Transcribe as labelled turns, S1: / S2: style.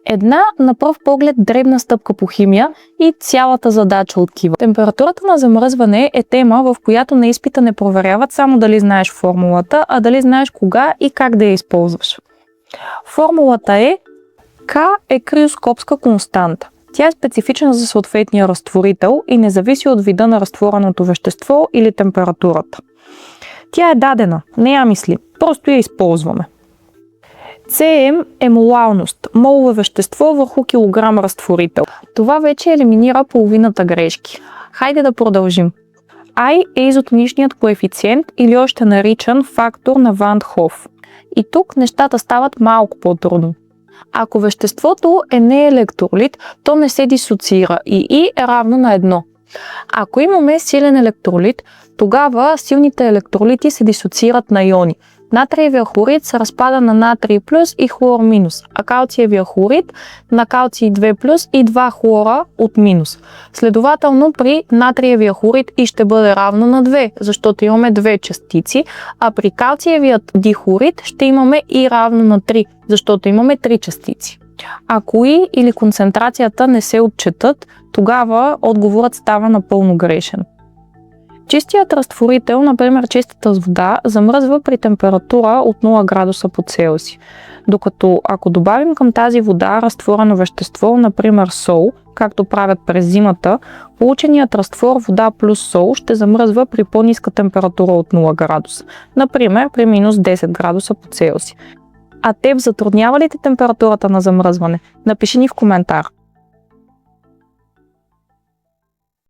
S1: Една на пръв поглед дребна стъпка по химия и цялата задача отива. Температурата на замръзване е тема, в която на изпита не проверяват само дали знаеш формулата, а дали знаеш кога и как да я използваш. Формулата е К е криоскопска константа. Тя е специфична за съответния разтворител и не зависи от вида на разтвореното вещество или температурата. Тя е дадена, не я мисли, просто я използваме. CM е молалност, молове вещество върху килограм разтворител. Това вече елиминира половината грешки. Хайде да продължим. I е изотоничният коефициент или още наричан фактор на Ван Хоф. И тук нещата стават малко по-трудно. Ако веществото е не електролит, то не се дисоциира и I е равно на 1. Ако имаме силен електролит, тогава силните електролити се дисоциират на иони. Натриевия хлорид се разпада на натрий плюс и хлор минус, а калциевия хлорид на калций 2 плюс и 2 хлора от минус. Следователно при натриевия хлорид И ще бъде равно на 2, защото имаме 2 частици, а при калциевият дихлорид ще имаме И равно на 3, защото имаме 3 частици. Ако И или концентрацията не се отчетат, тогава отговорът става напълно грешен. Чистият разтворител, например чистата вода, замръзва при температура от 0 градуса по Целсий. Докато ако добавим към тази вода разтворено вещество, например сол, както правят през зимата, полученият разтвор вода плюс сол ще замръзва при по-ниска температура от 0 градуса, например при минус 10 градуса по Целсий. А теб затруднява ли те температурата на замръзване? Напиши ни в коментар.